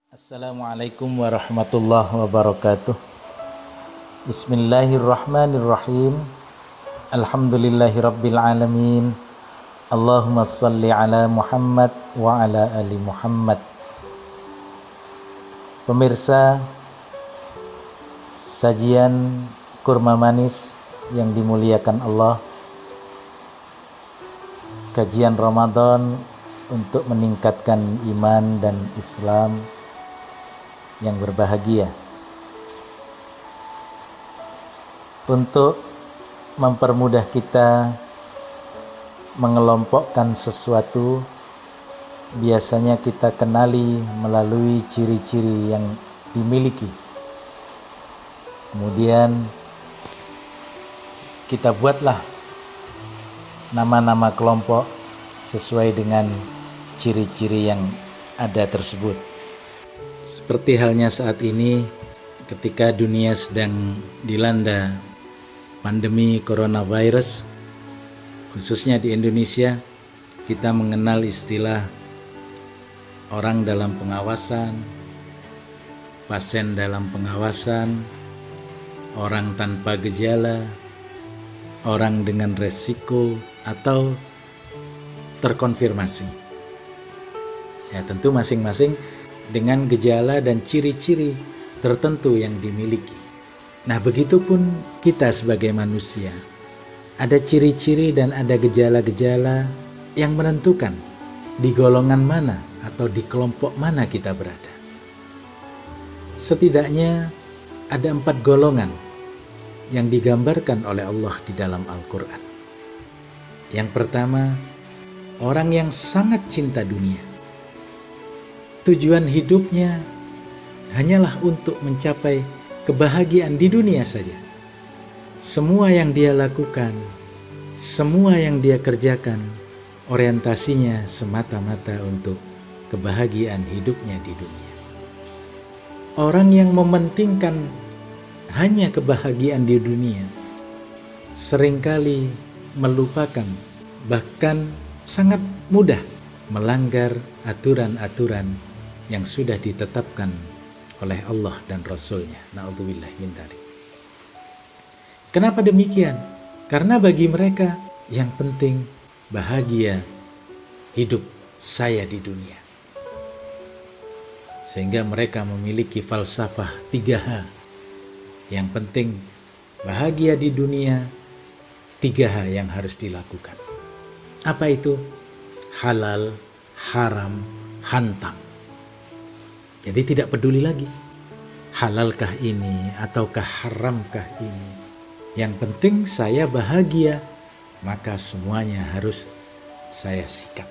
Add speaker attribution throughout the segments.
Speaker 1: Assalamualaikum warahmatullahi wabarakatuh. Bismillahirrahmanirrahim. Alhamdulillahi rabbil alamin. Allahumma salli ala Muhammad wa ala ali Muhammad. Pemirsa sajian kurma manis yang dimuliakan Allah, kajian Ramadan untuk meningkatkan iman dan Islam yang berbahagia, untuk mempermudah kita mengelompokkan sesuatu. Biasanya kita kenali melalui ciri-ciri yang dimiliki, kemudian kita buatlah nama-nama kelompok sesuai dengan ciri-ciri yang ada tersebut. Seperti halnya saat ini ketika dunia sedang dilanda pandemi coronavirus, khususnya di Indonesia, kita mengenal istilah orang dalam pengawasan, pasien dalam pengawasan, orang tanpa gejala, orang dengan resiko atau terkonfirmasi. Ya, tentu masing-masing dengan gejala dan ciri-ciri tertentu yang dimiliki. Nah, begitupun kita sebagai manusia. Ada ciri-ciri dan ada gejala-gejala yang menentukan di golongan mana atau di kelompok mana kita berada. Setidaknya ada 4 golongan yang digambarkan oleh Allah di dalam Al-Quran. Yang pertama, orang yang sangat cinta dunia. Tujuan hidupnya hanyalah untuk mencapai kebahagiaan di dunia saja. Semua yang dia lakukan, semua yang dia kerjakan, orientasinya semata-mata untuk kebahagiaan hidupnya di dunia. Orang yang mementingkan hanya kebahagiaan di dunia seringkali melupakan, bahkan sangat mudah melanggar aturan-aturan yang sudah ditetapkan oleh Allah dan Rasul-Nya. Na'udzubillah min dzalik. Kenapa demikian? Karena bagi mereka yang penting bahagia hidup saya di dunia. Sehingga mereka memiliki falsafah 3H. Yang penting bahagia di dunia, 3H yang harus dilakukan. Apa itu? Halal, haram, hantam. Jadi tidak peduli lagi halalkah ini ataukah haramkah ini. Yang penting saya bahagia, maka semuanya harus saya sikap.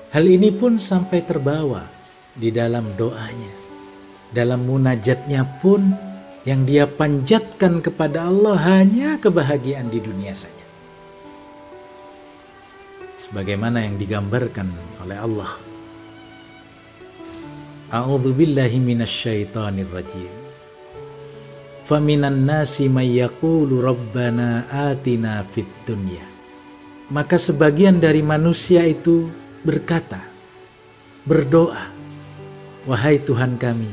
Speaker 1: Hal ini pun sampai terbawa di dalam doanya. Dalam munajatnya pun yang dia panjatkan kepada Allah hanya kebahagiaan di dunia saja. Sebagaimana yang digambarkan oleh Allah. A'udzu billahi minasyaitonir rajim. Faminan nasi may yaqulu rabbana atina fid dunya. Maka sebagian dari manusia itu berkata, berdoa, wahai Tuhan kami,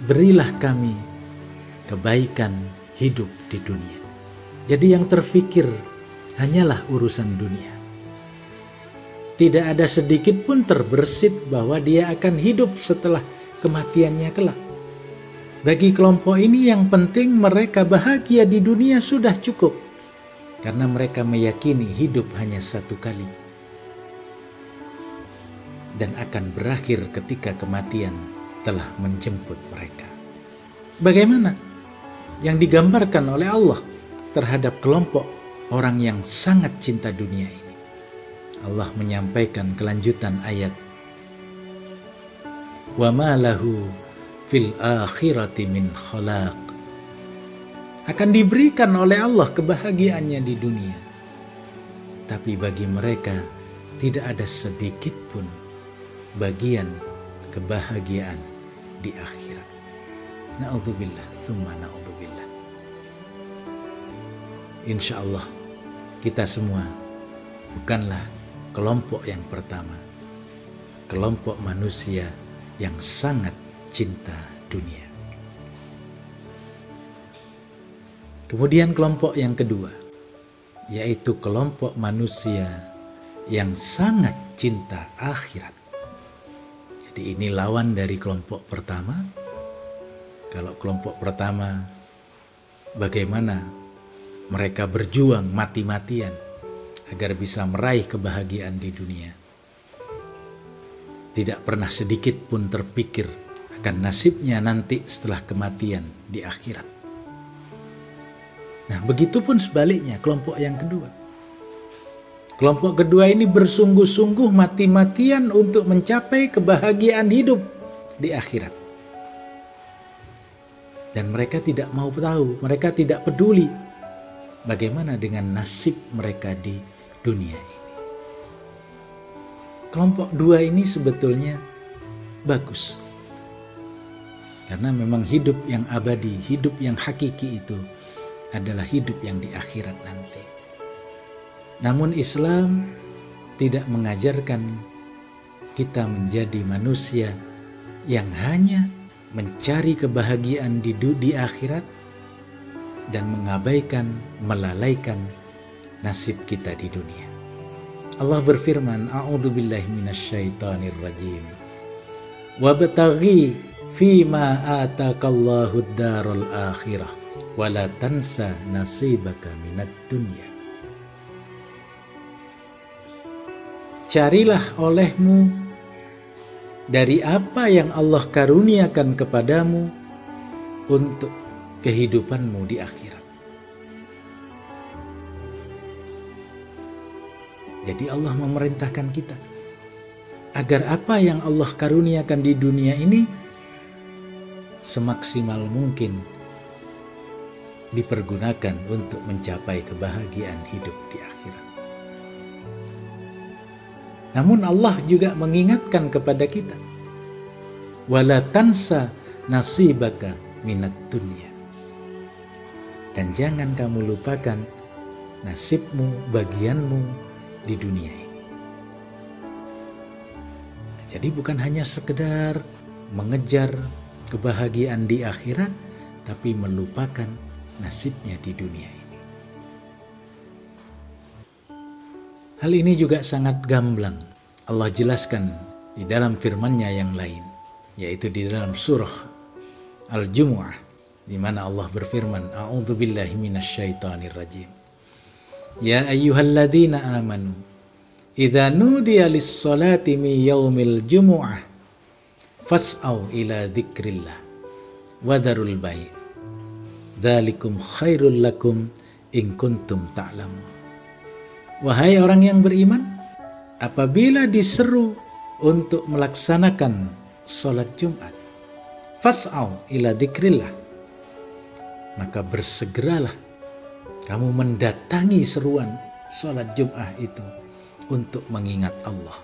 Speaker 1: berilah kami kebaikan hidup di dunia. Jadi yang terfikir hanyalah urusan dunia. Tidak ada sedikit pun terbersit bahwa dia akan hidup setelah kematiannya kelak. Bagi kelompok ini yang penting mereka bahagia di dunia sudah cukup. Karena mereka meyakini hidup hanya satu kali. Dan akan berakhir ketika kematian telah menjemput mereka. Bagaimana yang digambarkan oleh Allah terhadap kelompok orang yang sangat cinta dunia ini? Allah menyampaikan kelanjutan ayat. Wa ma lahu fil akhirati min khalaq. Akan diberikan oleh Allah kebahagiaannya di dunia. Tapi bagi mereka tidak ada sedikit pun bagian kebahagiaan di akhirat. Na'udzubillah, summa na'udzubillah. Insya Allah kita semua bukanlah kelompok yang pertama, kelompok manusia yang sangat cinta dunia. Kemudian kelompok yang kedua, yaitu kelompok manusia yang sangat cinta akhirat. Jadi ini lawan dari kelompok pertama. Kalau kelompok pertama, bagaimana mereka berjuang mati-matian agar bisa meraih kebahagiaan di dunia. Tidak pernah sedikit pun terpikir akan nasibnya nanti setelah kematian di akhirat. Nah, begitupun sebaliknya kelompok yang kedua. Kelompok kedua ini bersungguh-sungguh mati-matian untuk mencapai kebahagiaan hidup di akhirat. Dan mereka tidak mau tahu, mereka tidak peduli bagaimana dengan nasib mereka di dunia ini. Kelompok dua ini sebetulnya bagus. Karena memang hidup yang abadi, hidup yang hakiki itu adalah hidup yang di akhirat nanti. Namun Islam tidak mengajarkan kita menjadi manusia yang hanya mencari kebahagiaan di akhirat dan mengabaikan, melalaikan nasib kita di dunia. Allah berfirman, A'udzubillahi minasyaitonir rajim. Wabtaghi fima atakallahu ad-darul akhirah wala tansa nasibaka minad dunya. Carilah olehmu dari apa yang Allah karuniakan kepadamu untuk kehidupanmu di akhirat. Jadi Allah memerintahkan kita agar apa yang Allah karuniakan di dunia ini semaksimal mungkin dipergunakan untuk mencapai kebahagiaan hidup di akhirat. Namun Allah juga mengingatkan kepada kita, wala tansa nasibaka minat dunya. Dan jangan kamu lupakan nasibmu, bagianmu di dunia ini. Jadi bukan hanya sekedar mengejar kebahagiaan di akhirat, tapi melupakan nasibnya di dunia ini. Hal ini juga sangat gamblang Allah jelaskan di dalam firman-Nya yang lain, yaitu di dalam surah Al-Jumu'ah, di mana Allah berfirman, A'udzubillahi minasyaitonir rajim. Ya ayyuhalladzina amanu, idza nudiya lis-salati min yaumil jumu'ah fas'au ila dzikrillah wa dzarul bai'. Dzalikum khairul lakum in kuntum ta'lamun. Wahai orang yang beriman, apabila diseru untuk melaksanakan sholat Jumat, fas'au ila dzikrillah, maka bersegeralah kamu mendatangi seruan sholat Jumat itu untuk mengingat Allah.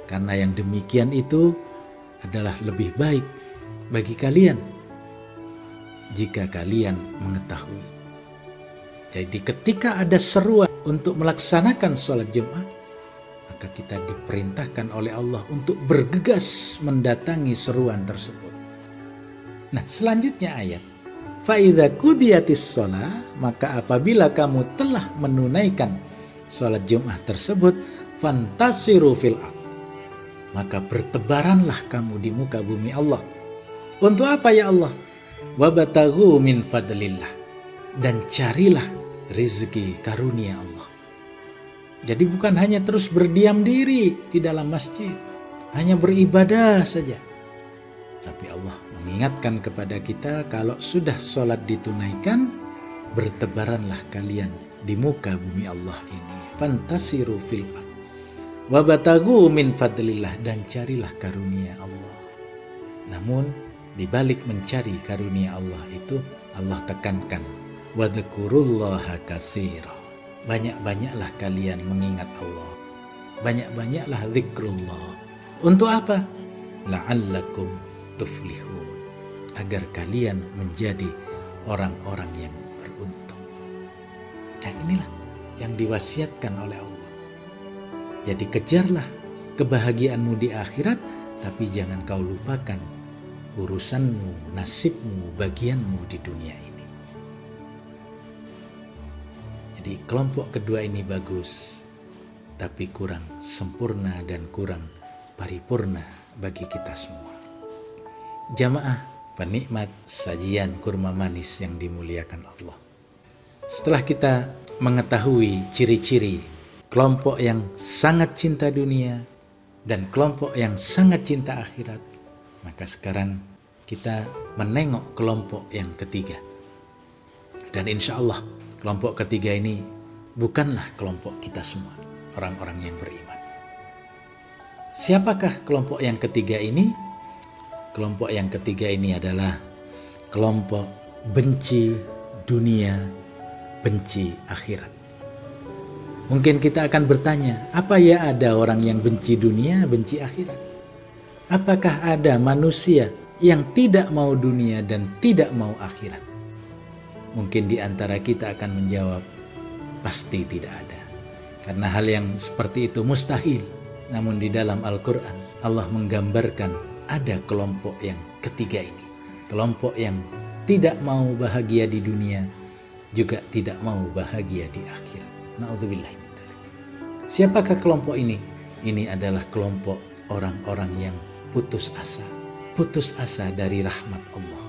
Speaker 1: Karena yang demikian itu adalah lebih baik bagi kalian jika kalian mengetahui. Jadi ketika ada seruan untuk melaksanakan sholat Jumat, maka kita diperintahkan oleh Allah untuk bergegas mendatangi seruan tersebut. Nah, selanjutnya ayat, فَإِذَا قُضِيَتِ الصَّلَاةُ, maka apabila kamu telah menunaikan sholat Jumat tersebut, فَانْتَشِرُوا فِي الْأَرْضِ, maka bertebaranlah kamu di muka bumi Allah. Untuk apa ya Allah? وَابْتَغُوا مِنْ فَضْلِ اللَّهِ, dan carilah rezeki karunia Allah. Jadi bukan hanya terus berdiam diri di dalam masjid, hanya beribadah saja. Tapi Allah mengingatkan kepada kita, kalau sudah sholat ditunaikan, bertebaranlah kalian di muka bumi Allah ini. Fantasiru fil ard wabtagu min fadlillah, dan carilah karunia Allah. Namun di balik mencari karunia Allah itu, Allah tekankan, wadhkurullaha katsira, banyak-banyaklah kalian mengingat Allah, banyak-banyaklah zikrullah. Untuk apa? La'allakum tuflihun, agar kalian menjadi orang-orang yang beruntung. Nah, inilah yang diwasiatkan oleh Allah. Jadi kejarlah kebahagiaanmu di akhirat tapi jangan kau lupakan urusanmu, nasibmu, bagianmu di dunia ini. Jadi kelompok kedua ini bagus, tapi kurang sempurna dan kurang paripurna bagi kita semua. Jamaah penikmat sajian kurma manis yang dimuliakan Allah. Setelah kita mengetahui ciri-ciri kelompok yang sangat cinta dunia dan kelompok yang sangat cinta akhirat, maka sekarang kita menengok kelompok yang ketiga. Dan insya Allah kelompok ketiga ini bukanlah kelompok kita semua, orang-orang yang beriman. Siapakah kelompok yang ketiga ini? Kelompok yang ketiga ini adalah kelompok benci dunia, benci akhirat. Mungkin kita akan bertanya, apa ya ada orang yang benci dunia, benci akhirat? Apakah ada manusia yang tidak mau dunia dan tidak mau akhirat? Mungkin di antara kita akan menjawab, pasti tidak ada. Karena hal yang seperti itu mustahil. Namun di dalam Al-Quran, Allah menggambarkan ada kelompok yang ketiga ini. Kelompok yang tidak mau bahagia di dunia, juga tidak mau bahagia di akhirat. Na'udzubillah min dzalik. Siapakah kelompok ini? Ini adalah kelompok orang-orang yang putus asa dari rahmat Allah.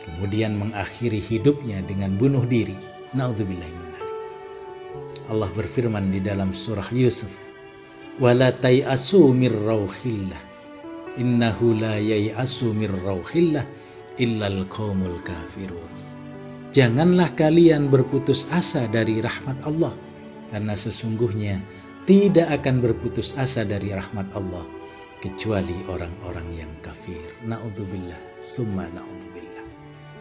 Speaker 1: Kemudian mengakhiri hidupnya dengan bunuh diri. Na'udzubillah min dzalik. Allah berfirman di dalam surah Yusuf, "Wala tai'asu mir rauhillah, innahu la yai'asu mir rauhillah illal qaumul kafirun." Janganlah kalian berputus asa dari rahmat Allah, karena sesungguhnya tidak akan berputus asa dari rahmat Allah kecuali orang-orang yang kafir. Na'udzubillah, summa na'udzubillah.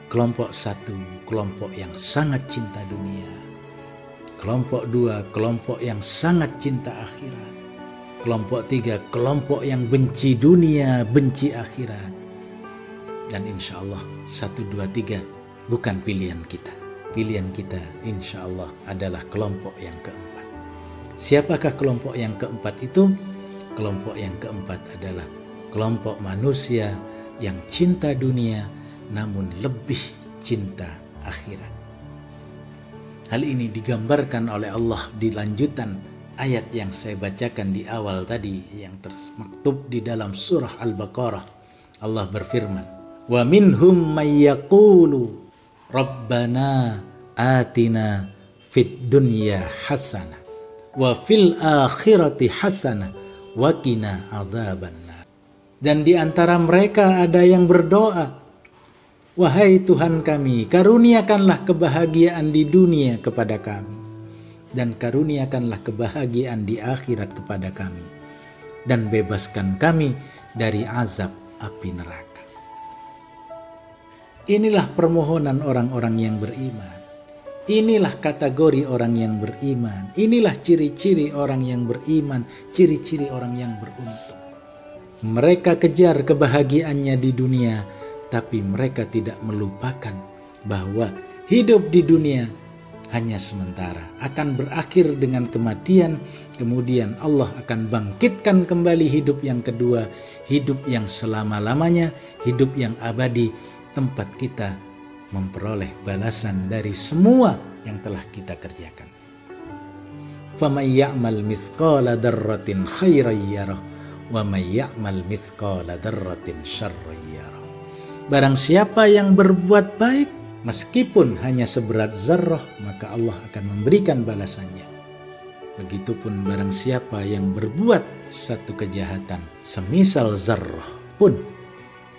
Speaker 1: Kelompok satu, kelompok yang sangat cinta dunia. Kelompok dua, kelompok yang sangat cinta akhirat. Kelompok tiga, kelompok yang benci dunia, benci akhirat. Dan insya Allah 1, 2, 3 bukan pilihan kita. Pilihan kita insya Allah adalah kelompok yang keempat. Siapakah kelompok yang keempat itu? Kelompok yang keempat adalah kelompok manusia yang cinta dunia namun lebih cinta akhirat. Hal ini digambarkan oleh Allah di lanjutan ayat yang saya bacakan di awal tadi yang termaktub di dalam surah Al-Baqarah. Allah berfirman, "Wa minhum may yaqulu Rabbana atina fid dunya hasanah wa fil akhirati hasanah wa qina adzabannar." Dan di antara mereka ada yang berdoa, "Wahai Tuhan kami, karuniakanlah kebahagiaan di dunia kepada kami, dan karuniakanlah kebahagiaan di akhirat kepada kami, dan bebaskan kami dari azab api neraka." Inilah permohonan orang-orang yang beriman. Inilah kategori orang yang beriman. Inilah ciri-ciri orang yang beriman, ciri-ciri orang yang beruntung. Mereka kejar kebahagiaannya di dunia, tapi mereka tidak melupakan bahwa hidup di dunia hanya sementara, akan berakhir dengan kematian. Kemudian Allah akan bangkitkan kembali hidup yang kedua, hidup yang selama-lamanya, hidup yang abadi, tempat kita memperoleh balasan dari semua yang telah kita kerjakan. فَمَنْ يَعْمَلْ مِثْقَالَ ذَرَّةٍ خَيْرًا يَرَهُ وَمَنْ يَعْمَلْ مِثْقَالَ ذَرَّةٍ شَرًّا يَرَهُ. Barang siapa yang berbuat baik meskipun hanya seberat zarrah, maka Allah akan memberikan balasannya. Begitupun barang siapa yang berbuat satu kejahatan semisal zarrah pun,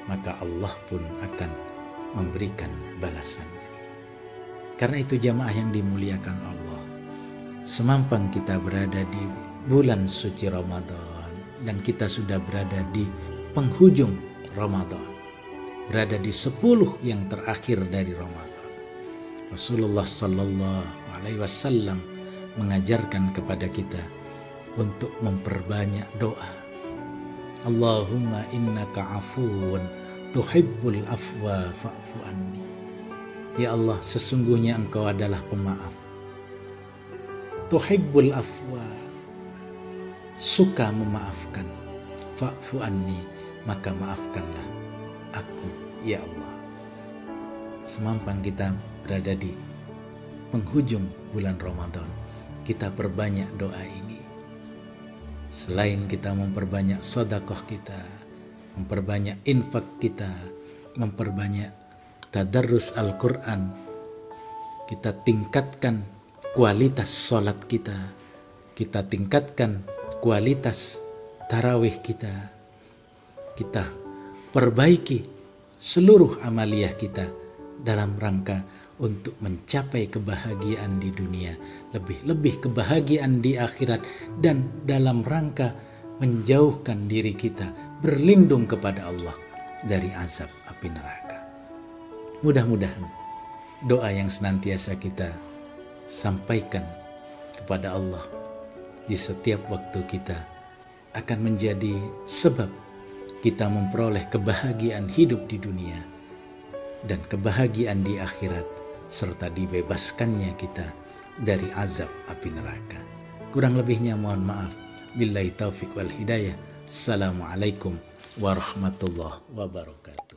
Speaker 1: maka Allah pun akan memberikan balasannya. Karena itu jamaah yang dimuliakan Allah, semampang kita berada di bulan suci Ramadan dan kita sudah berada di penghujung Ramadan, berada di 10 yang terakhir dari Ramadan. Rasulullah Sallallahu Alaihi Wasallam mengajarkan kepada kita untuk memperbanyak doa. Allahumma innaka afuun tuhibbul afwa fa'fu anni. Ya Allah, sesungguhnya Engkau adalah pemaaf. Tuhibbul afwa, suka memaafkan. fa'fu anni, maka maafkanlah aku ya Allah. Semampan kita berada di penghujung bulan Ramadan, kita perbanyak doa ini. Selain kita memperbanyak sedekah kita, memperbanyak infak kita, memperbanyak tadarrus Al-Quran, kita tingkatkan kualitas sholat kita, kita tingkatkan kualitas tarawih kita perbaiki seluruh amaliyah kita dalam rangka untuk mencapai kebahagiaan di dunia, lebih-lebih kebahagiaan di akhirat, dan dalam rangka menjauhkan diri kita, berlindung kepada Allah dari azab api neraka. Mudah-mudahan doa yang senantiasa kita sampaikan kepada Allah di setiap waktu kita akan menjadi sebab kita memperoleh kebahagiaan hidup di dunia dan kebahagiaan di akhirat, serta dibebaskannya kita dari azab api neraka. Kurang lebihnya mohon maaf. Billahi taufik wal hidayah. Assalamualaikum warahmatullahi wabarakatuh.